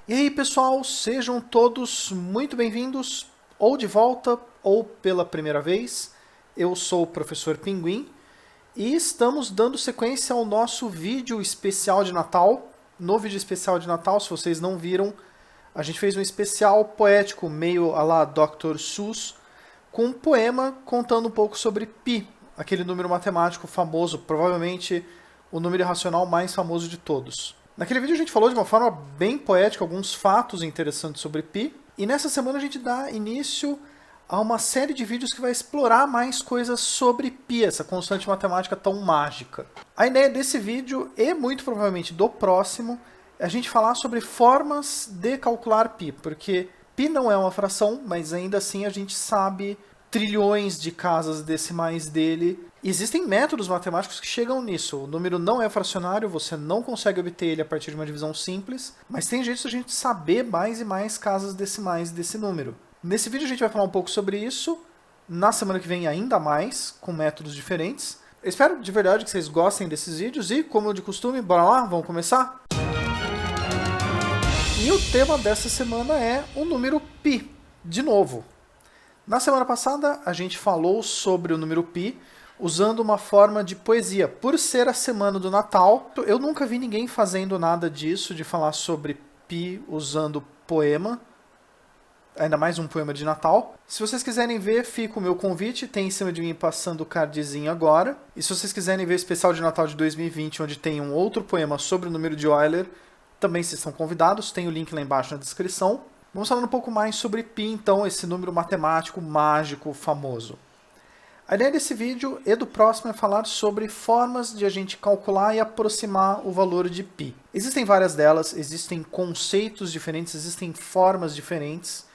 E aí, pessoal, sejam todos muito bem-vindos, ou de volta, ou pela primeira vez. Eu sou o professor Pinguim e estamos dando sequência ao nosso vídeo especial de Natal. No vídeo especial de Natal, se vocês não viram, a gente fez um especial poético, meio à la Dr. Seuss, com um poema contando um pouco sobre pi, aquele número matemático famoso, provavelmente o número irracional mais famoso de todos. Naquele vídeo a gente falou de uma forma bem poética alguns fatos interessantes sobre pi, e nessa semana a gente dá início a uma série de vídeos que vai explorar mais coisas sobre pi, essa constante matemática tão mágica. A ideia desse vídeo, e muito provavelmente do próximo, é a gente falar sobre formas de calcular pi, porque pi não é uma fração, mas ainda assim a gente sabe trilhões de casas decimais dele. Existem métodos matemáticos que chegam nisso. O número não é fracionário, você não consegue obter ele a partir de uma divisão simples, mas tem jeito de a gente saber mais e mais casas decimais desse número. Nesse vídeo a gente vai falar um pouco sobre isso, na semana que vem ainda mais, com métodos diferentes. Eu espero de verdade que vocês gostem desses vídeos e, como de costume, bora lá, vamos começar? E o tema dessa semana é o número π, de novo. Na semana passada a gente falou sobre o número π usando uma forma de poesia. Por ser a semana do Natal, eu nunca vi ninguém fazendo nada disso, de falar sobre π usando poema, ainda mais um poema de Natal. Se vocês quiserem ver, fica o meu convite, tem em cima de mim passando o cardzinho agora. E se vocês quiserem ver o especial de Natal de 2020, onde tem um outro poema sobre o número de Euler, também vocês estão convidados, tem o link lá embaixo na descrição. Vamos falar um pouco mais sobre π, então, esse número matemático mágico famoso. A ideia desse vídeo e do próximo é falar sobre formas de a gente calcular e aproximar o valor de π. Existem várias delas, existem conceitos diferentes, existem formas diferentes,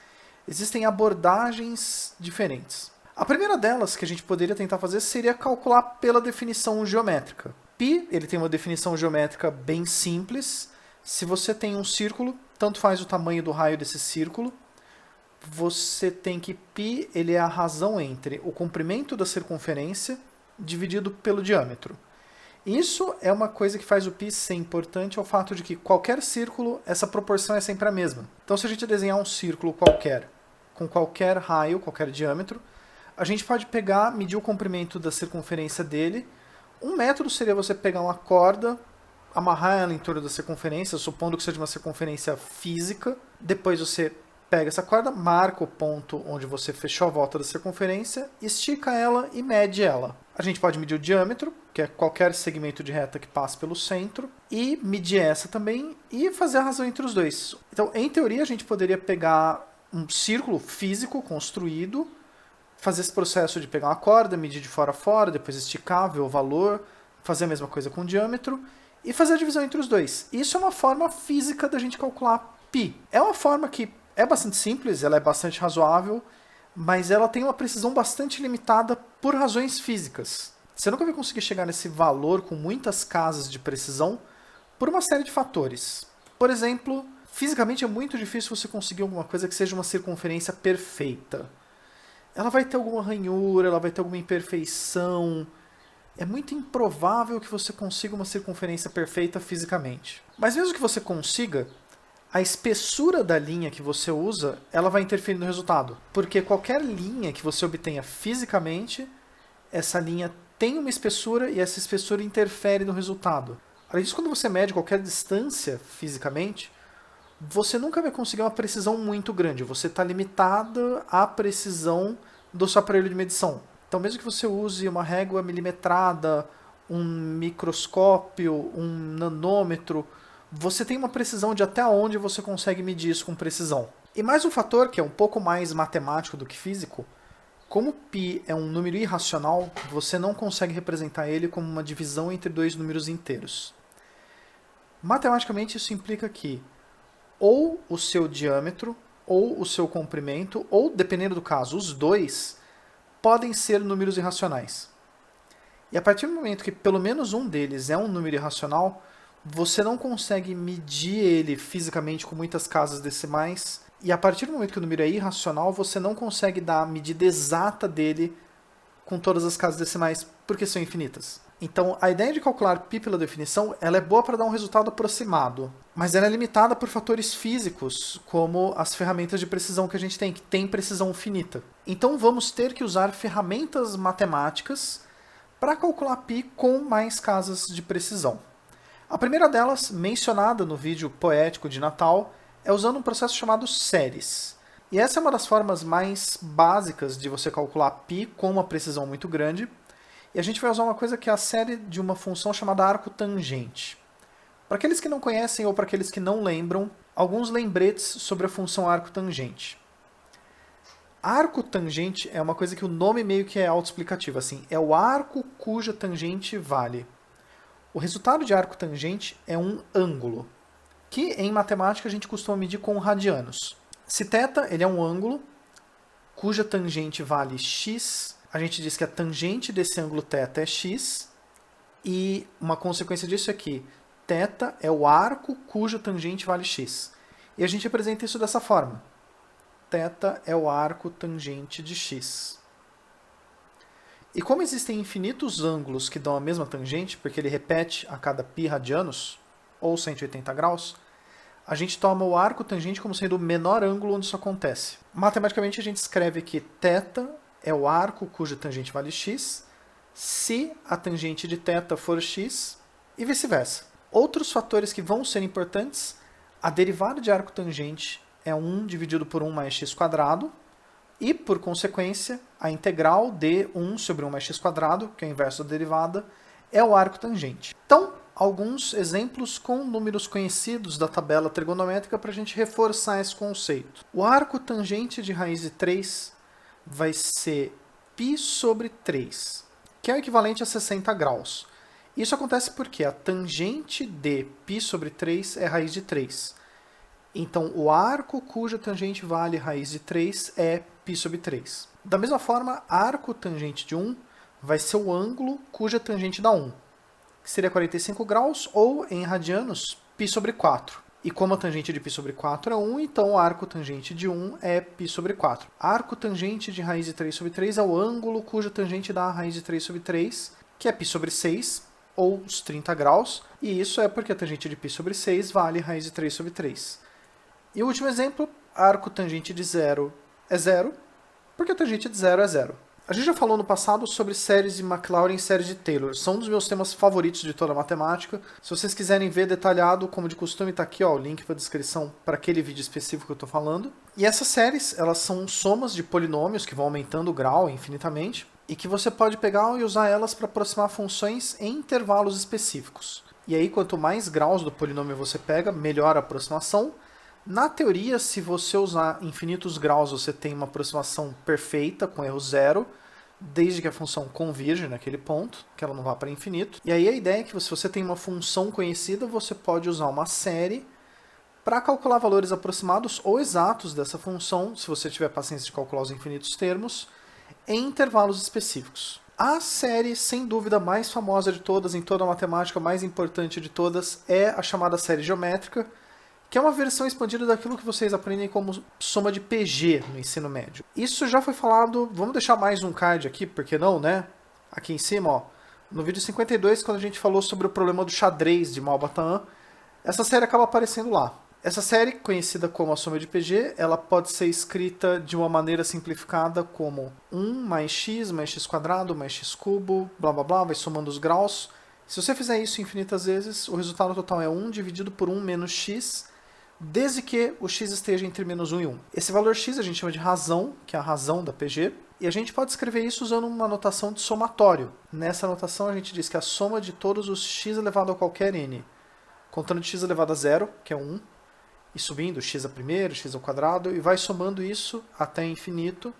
existem abordagens diferentes. A primeira delas que a gente poderia tentar fazer seria calcular pela definição geométrica. π, ele tem uma definição geométrica bem simples. Se você tem um círculo, tanto faz o tamanho do raio desse círculo, você tem que π ele é a razão entre o comprimento da circunferência dividido pelo diâmetro. Isso é uma coisa que faz o π ser importante, é o fato de que qualquer círculo, essa proporção é sempre a mesma. Então se a gente desenhar um círculo qualquer, com qualquer raio, qualquer diâmetro, a gente pode pegar, medir o comprimento da circunferência dele. Um método seria você pegar uma corda, amarrar ela em torno da circunferência, supondo que seja uma circunferência física. Depois você pega essa corda, marca o ponto onde você fechou a volta da circunferência, estica ela e mede ela. A gente pode medir o diâmetro, que é qualquer segmento de reta que passa pelo centro, e medir essa também e fazer a razão entre os dois. Então, em teoria, a gente poderia pegar um círculo físico construído, fazer esse processo de pegar uma corda, medir de fora a fora, depois esticar, ver o valor, fazer a mesma coisa com o diâmetro, e fazer a divisão entre os dois. Isso é uma forma física da gente calcular π. É uma forma que é bastante simples, ela é bastante razoável, mas ela tem uma precisão bastante limitada por razões físicas. Você nunca vai conseguir chegar nesse valor com muitas casas de precisão por uma série de fatores. Por exemplo, fisicamente é muito difícil você conseguir alguma coisa que seja uma circunferência perfeita. Ela vai ter alguma ranhura, ela vai ter alguma imperfeição. É muito improvável que você consiga uma circunferência perfeita fisicamente. Mas mesmo que você consiga, a espessura da linha que você usa, ela vai interferir no resultado. Porque qualquer linha que você obtenha fisicamente, essa linha tem uma espessura e essa espessura interfere no resultado. Além disso, quando você mede qualquer distância fisicamente, você nunca vai conseguir uma precisão muito grande. Você está limitado à precisão do seu aparelho de medição. Então, mesmo que você use uma régua milimetrada, um microscópio, um nanômetro, você tem uma precisão de até onde você consegue medir isso com precisão. E mais um fator, que é um pouco mais matemático do que físico, como π é um número irracional, você não consegue representar ele como uma divisão entre dois números inteiros. Matematicamente, isso implica que ou o seu diâmetro, ou o seu comprimento, ou, dependendo do caso, os dois, podem ser números irracionais. E a partir do momento que pelo menos um deles é um número irracional, você não consegue medir ele fisicamente com muitas casas decimais, e a partir do momento que o número é irracional, você não consegue dar a medida exata dele com todas as casas decimais, porque são infinitas. Então, a ideia de calcular π pela definição, ela é boa para dar um resultado aproximado, mas ela é limitada por fatores físicos, como as ferramentas de precisão que a gente tem, que tem precisão finita. Então, vamos ter que usar ferramentas matemáticas para calcular π com mais casas de precisão. A primeira delas, mencionada no vídeo poético de Natal, é usando um processo chamado séries. E essa é uma das formas mais básicas de você calcular π com uma precisão muito grande. E a gente vai usar uma coisa que é a série de uma função chamada arco tangente. Para aqueles que não conhecem ou para aqueles que não lembram, alguns lembretes sobre a função arco tangente. Arco tangente é uma coisa que o nome meio que é autoexplicativo, assim, é o arco cuja tangente vale. O resultado de arco tangente é um ângulo, que em matemática a gente costuma medir com radianos. Se θ ele é um ângulo cuja tangente vale x, a gente diz que a tangente desse ângulo θ é x, e uma consequência disso é que θ é o arco cuja tangente vale x. E a gente apresenta isso dessa forma. θ é o arco tangente de x. E como existem infinitos ângulos que dão a mesma tangente, porque ele repete a cada π radianos, ou 180 graus, a gente toma o arco tangente como sendo o menor ângulo onde isso acontece. Matematicamente a gente escreve que θ é o arco cuja tangente vale x, se a tangente de θ for x, e vice-versa. Outros fatores que vão ser importantes, a derivada de arco tangente é 1 dividido por 1 mais x², e, por consequência, a integral de 1 sobre 1 mais x², que é o inverso da derivada, é o arco tangente. Então, alguns exemplos com números conhecidos da tabela trigonométrica para a gente reforçar esse conceito. O arco tangente de raiz de 3 vai ser π sobre 3, que é o equivalente a 60 graus. Isso acontece porque a tangente de π sobre 3 é raiz de 3. Então, o arco cuja tangente vale raiz de 3 é π sobre 3. Da mesma forma, arco tangente de 1 vai ser o ângulo cuja tangente dá 1, que seria 45 graus, ou, em radianos, π sobre 4. E como a tangente de π sobre 4 é 1, então o arco tangente de 1 é π sobre 4. Arco tangente de raiz de 3 sobre 3 é o ângulo cuja tangente dá a raiz de 3 sobre 3, que é π sobre 6, ou os 30 graus, e isso é porque a tangente de π sobre 6 vale raiz de 3 sobre 3. E o último exemplo, arco tangente de 0 é 0, porque a tangente de 0 é 0. A gente já falou no passado sobre séries de Maclaurin e séries de Taylor. São um dos meus temas favoritos de toda a matemática. Se vocês quiserem ver detalhado, como de costume, está aqui ó, o link para a descrição para aquele vídeo específico que eu estou falando. E essas séries, elas são somas de polinômios que vão aumentando o grau infinitamente e que você pode pegar e usar elas para aproximar funções em intervalos específicos. E aí, quanto mais graus do polinômio você pega, melhor a aproximação. Na teoria, se você usar infinitos graus, você tem uma aproximação perfeita, com erro zero, desde que a função convirge naquele ponto, que ela não vá para infinito. E aí a ideia é que se você tem uma função conhecida, você pode usar uma série para calcular valores aproximados ou exatos dessa função, se você tiver paciência de calcular os infinitos termos, em intervalos específicos. A série, sem dúvida, mais famosa de todas, em toda a matemática, mais importante de todas, é a chamada série geométrica, que é uma versão expandida daquilo que vocês aprendem como soma de PG no ensino médio. Isso já foi falado, vamos deixar mais um card aqui, porque não, né? Aqui em cima, ó, no vídeo 52, quando a gente falou sobre o problema do xadrez de Malbataan, essa série acaba aparecendo lá. Essa série, conhecida como a soma de PG, ela pode ser escrita de uma maneira simplificada como 1 mais x quadrado, mais x cubo, blá blá blá, vai somando os graus. Se você fizer isso infinitas vezes, o resultado total é 1 dividido por 1 menos x, desde que o x esteja entre menos 1 e 1. Esse valor x a gente chama de razão, que é a razão da PG, e a gente pode escrever isso usando uma notação de somatório. Nessa notação a gente diz que a soma de todos os x elevado a qualquer n, contando de x elevado a 0, que é 1, e subindo x a primeiro, x ao quadrado, e vai somando isso até infinito,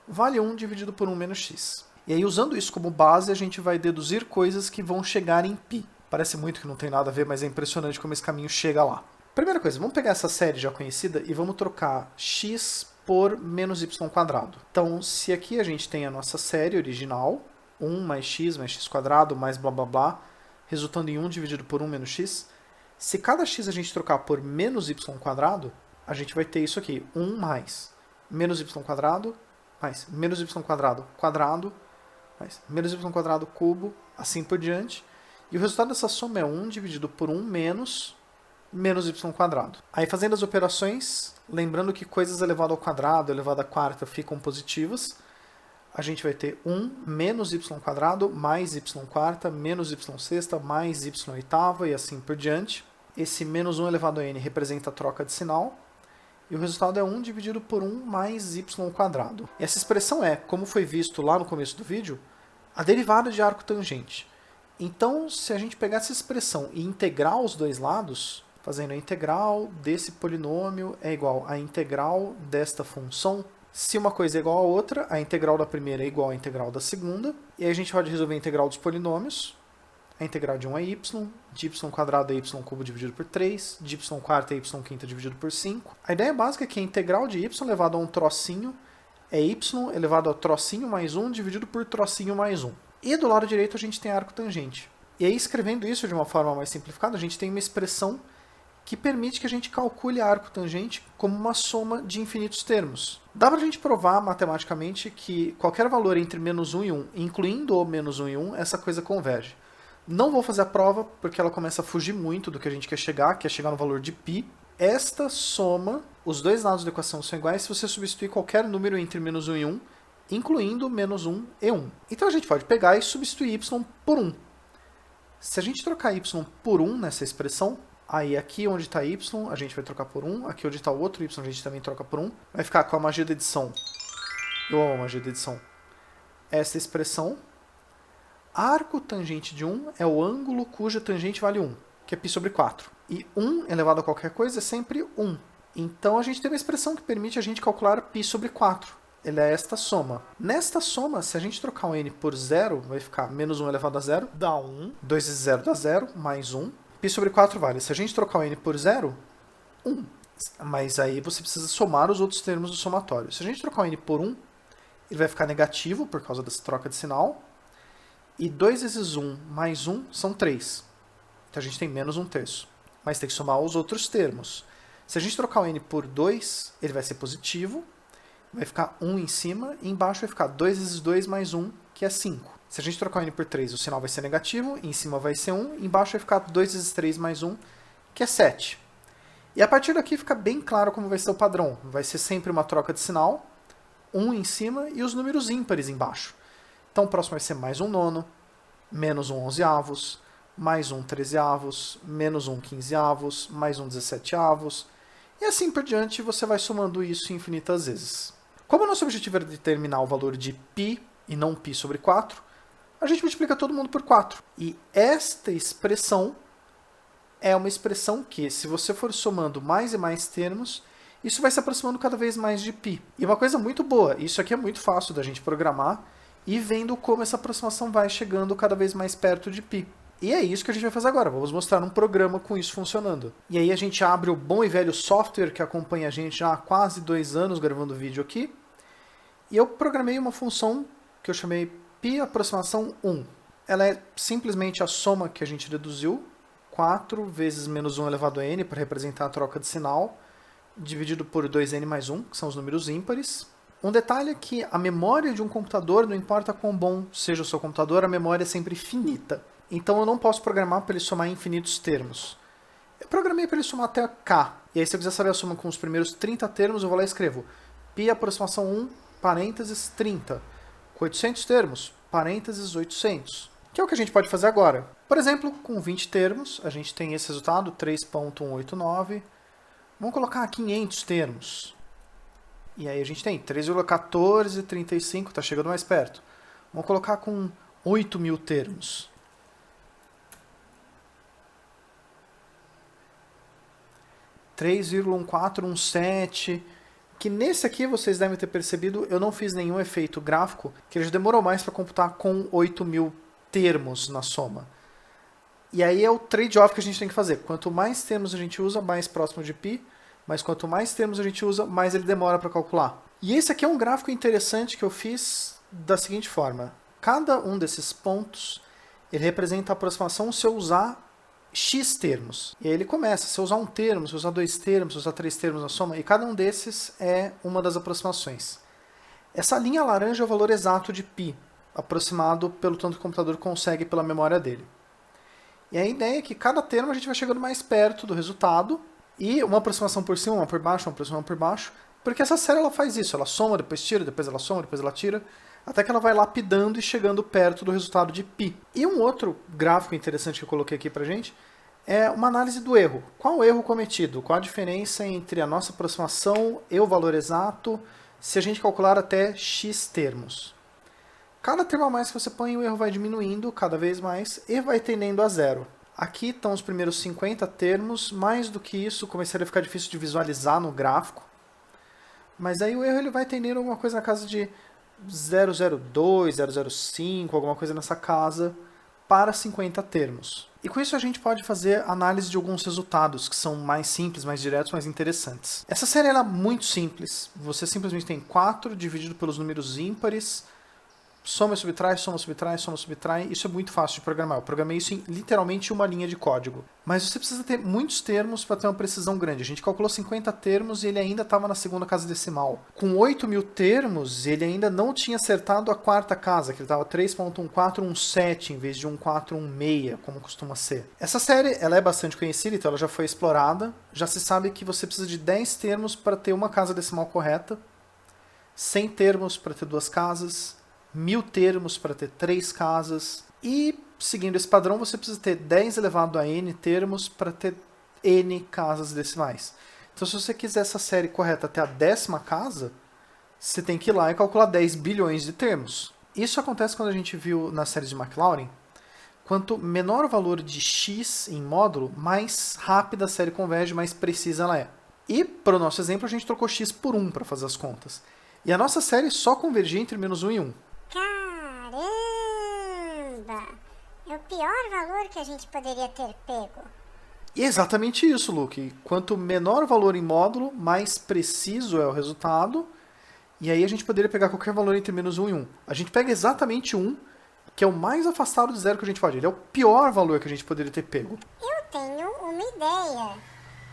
vale 1 dividido por 1 menos x. E aí, usando isso como base, a gente vai deduzir coisas que vão chegar em π. Parece muito que não tem nada a ver, mas é impressionante como esse caminho chega lá. Primeira coisa, vamos pegar essa série já conhecida e vamos trocar x por menos y². Então, se aqui a gente tem a nossa série original, 1 mais x quadrado, mais blá blá blá, resultando em 1 dividido por 1 menos x, se cada x a gente trocar por menos y², a gente vai ter isso aqui, 1 mais menos y² mais menos y² quadrado, mais menos y² cubo, assim por diante. E o resultado dessa soma é 1 dividido por 1 menos y². Aí fazendo as operações, lembrando que coisas elevado ao quadrado, elevado à quarta ficam positivas, a gente vai ter 1 menos y² mais y² menos y6 mais y8 e assim por diante. Esse menos 1 elevado a n representa a troca de sinal. E o resultado é 1 dividido por 1 mais y². E essa expressão é, como foi visto lá no começo do vídeo, a derivada de arco tangente. Então, se a gente pegar essa expressão e integrar os dois lados, fazendo a integral desse polinômio é igual à integral desta função, se uma coisa é igual à outra, a integral da primeira é igual à integral da segunda, e aí a gente pode resolver a integral dos polinômios. A integral de 1 é y, de y² é y³ dividido por 3, de y² é y5 dividido por 5. A ideia básica é que a integral de y elevado a um trocinho é y elevado a trocinho mais 1 dividido por trocinho mais 1. E do lado direito a gente tem arco tangente. E aí, escrevendo isso de uma forma mais simplificada, a gente tem uma expressão que permite que a gente calcule arco tangente como uma soma de infinitos termos. Dá pra gente provar matematicamente que qualquer valor entre menos 1 e 1, incluindo o menos 1 e 1, essa coisa converge. Não vou fazer a prova porque ela começa a fugir muito do que a gente quer chegar no valor de π. Esta soma, os dois lados da equação são iguais se você substituir qualquer número entre menos 1 e 1, incluindo menos 1 e 1. Então a gente pode pegar e substituir y por 1. Se a gente trocar y por 1 nessa expressão, aí aqui onde está y a gente vai trocar por 1, aqui onde está o outro y a gente também troca por 1. Vai ficar com a magia da edição. Eu amo a magia da edição. Essa expressão. Arco tangente de 1 é o ângulo cuja tangente vale 1, que é π sobre 4. E 1 elevado a qualquer coisa é sempre 1. Então a gente tem uma expressão que permite a gente calcular π sobre 4. Ela é esta soma. Nesta soma, se a gente trocar o n por 0, vai ficar menos 1 elevado a 0, dá 1. 2 vezes 0 dá 0, mais 1. π sobre 4 vale. Se a gente trocar o n por 0, 1. Mas aí você precisa somar os outros termos do somatório. Se a gente trocar o n por 1, ele vai ficar negativo por causa dessa troca de sinal. E 2 vezes 1 mais 1 são 3. Então a gente tem menos 1/3. Mas tem que somar os outros termos. Se a gente trocar o n por 2, ele vai ser positivo. Vai ficar 1 em cima. E embaixo vai ficar 2 vezes 2 mais 1, que é 5. Se a gente trocar o n por 3, o sinal vai ser negativo. Em cima vai ser 1. E embaixo vai ficar 2 vezes 3 mais 1, que é 7. E a partir daqui fica bem claro como vai ser o padrão. Vai ser sempre uma troca de sinal. 1 em cima e os números ímpares embaixo. Então o próximo vai ser mais 1/9, menos 1/11, mais 1/13, menos 1/15, mais 1/17. E assim por diante você vai somando isso infinitas vezes. Como o nosso objetivo era determinar o valor de π e não π sobre 4, a gente multiplica todo mundo por 4. E esta expressão é uma expressão que, se você for somando mais e mais termos, isso vai se aproximando cada vez mais de π. E uma coisa muito boa, isso aqui é muito fácil da gente programar, e vendo como essa aproximação vai chegando cada vez mais perto de π. E é isso que a gente vai fazer agora, vamos mostrar um programa com isso funcionando. E aí a gente abre o bom e velho software que acompanha a gente já há quase 2 anos gravando vídeo aqui. E eu programei uma função que eu chamei π aproximação 1. Ela é simplesmente a soma que a gente deduziu, 4 vezes menos 1 elevado a n, para representar a troca de sinal, dividido por 2n mais 1, que são os números ímpares. Um detalhe é que a memória de um computador, não importa quão bom seja o seu computador, a memória é sempre finita. Então eu não posso programar para ele somar infinitos termos. Eu programei para ele somar até k. E aí se eu quiser saber a soma com os primeiros 30 termos, eu vou lá e escrevo π aproximação 1, parênteses 30. Com 800 termos, parênteses 800. Que é o que a gente pode fazer agora. Por exemplo, com 20 termos, a gente tem esse resultado, 3.189. Vamos colocar 500 termos. E aí a gente tem 3,1435, está chegando mais perto. Vamos colocar com 8.000 termos. (3,1417), que nesse aqui vocês devem ter percebido, eu não fiz nenhum efeito gráfico, que ele já demorou mais para computar com 8.000 termos na soma. E aí é o trade-off que a gente tem que fazer. Quanto mais termos a gente usa, mais próximo de π. Mas quanto mais termos a gente usa, mais ele demora para calcular. E esse aqui é um gráfico interessante que eu fiz da seguinte forma. Cada um desses pontos, ele representa a aproximação se eu usar x termos. E aí ele começa, se eu usar um termo, se eu usar 2 termos, se eu usar 3 termos na soma, e cada um desses é uma das aproximações. Essa linha laranja é o valor exato de π. aproximado pelo tanto que o computador consegue pela memória dele. E a ideia é que cada termo a gente vai chegando mais perto do resultado, e uma aproximação por cima, uma por baixo, uma aproximação por baixo, porque essa série ela faz isso, ela soma, depois tira, depois ela soma, depois ela tira, até que ela vai lapidando e chegando perto do resultado de π. E um outro gráfico interessante que eu coloquei aqui pra gente é uma análise do erro. Qual o erro cometido? Qual a diferença entre a nossa aproximação e o valor exato se a gente calcular até x termos? Cada termo a mais que você põe, o erro vai diminuindo cada vez mais e vai tendendo a zero. Aqui estão os primeiros 50 termos, mais do que isso começaria a ficar difícil de visualizar no gráfico. Mas aí o erro ele vai tendendo alguma coisa na casa de 002, 005, alguma coisa nessa casa, para 50 termos. E com isso a gente pode fazer análise de alguns resultados que são mais simples, mais diretos, mais interessantes. Essa série ela é muito simples. Você simplesmente tem 4 dividido pelos números ímpares, soma, subtrai, soma, subtrai, soma, subtrai. Isso é muito fácil de programar. Eu programei isso em literalmente uma linha de código. Mas você precisa ter muitos termos para ter uma precisão grande. A gente calculou 50 termos e ele ainda estava na segunda casa decimal. Com 8.000 termos, ele ainda não tinha acertado a quarta casa, que ele estava 3.1417 em vez de 1416, como costuma ser. Essa série ela é bastante conhecida, então ela já foi explorada. Já se sabe que você precisa de 10 termos para ter uma casa decimal correta, 100 termos para ter 2 casas, 1000 termos para ter 3 casas, e seguindo esse padrão você precisa ter 10 elevado a n termos para ter n casas decimais. Então se você quiser essa série correta até a 10ª casa, você tem que ir lá e calcular 10 bilhões de termos. Isso acontece quando a gente viu na série de Maclaurin. Quanto menor o valor de x em módulo, mais rápida a série converge, mais precisa ela é. E para o nosso exemplo a gente trocou x por 1 para fazer as contas. E a nossa série só convergia entre menos 1 e 1. Caramba! É o pior valor que a gente poderia ter pego. E é exatamente isso, Luke. Quanto menor o valor em módulo, mais preciso é o resultado. E aí a gente poderia pegar qualquer valor entre menos 1 e 1. A gente pega exatamente 1, que é o mais afastado de zero que a gente pode. Ele é o pior valor que a gente poderia ter pego. Eu tenho uma ideia.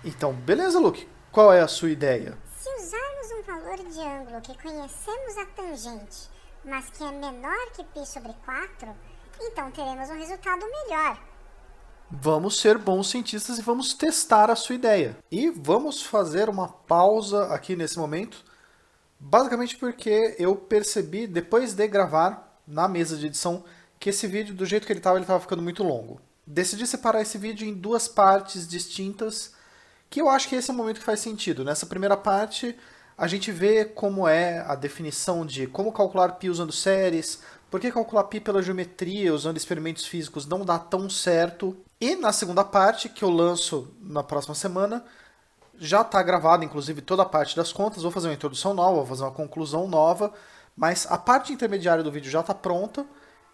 Então, beleza, Luke. Qual é a sua ideia? Se usarmos um valor de ângulo que conhecemos a tangente, mas que é menor que π sobre 4, então teremos um resultado melhor. Vamos ser bons cientistas e vamos testar a sua ideia. E vamos fazer uma pausa aqui nesse momento, basicamente porque eu percebi, depois de gravar na mesa de edição, que esse vídeo, do jeito que ele estava ficando muito longo. Decidi separar esse vídeo em 2 partes distintas, que eu acho que esse é o momento que faz sentido. Nessa primeira parte, a gente vê como é a definição de como calcular π usando séries, por que calcular π pela geometria usando experimentos físicos não dá tão certo. E na segunda parte, que eu lanço na próxima semana, já está gravada, inclusive, toda a parte das contas. Vou fazer uma introdução nova, vou fazer uma conclusão nova, mas a parte intermediária do vídeo já está pronta.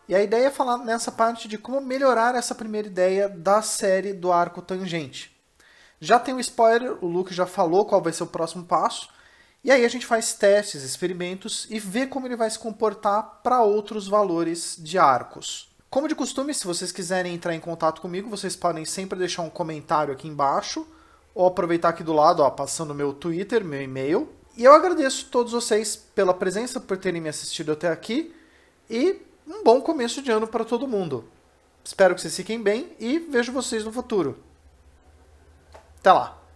E a ideia é falar nessa parte de como melhorar essa primeira ideia da série do arco tangente. Já tem um spoiler, o Luke já falou qual vai ser o próximo passo. E aí a gente faz testes, experimentos e vê como ele vai se comportar para outros valores de arcos. Como de costume, se vocês quiserem entrar em contato comigo, vocês podem sempre deixar um comentário aqui embaixo, ou aproveitar aqui do lado, ó, passando o meu Twitter, meu e-mail. E eu agradeço a todos vocês pela presença, por terem me assistido até aqui, e um bom começo de ano para todo mundo. Espero que vocês fiquem bem e vejo vocês no futuro. Até lá!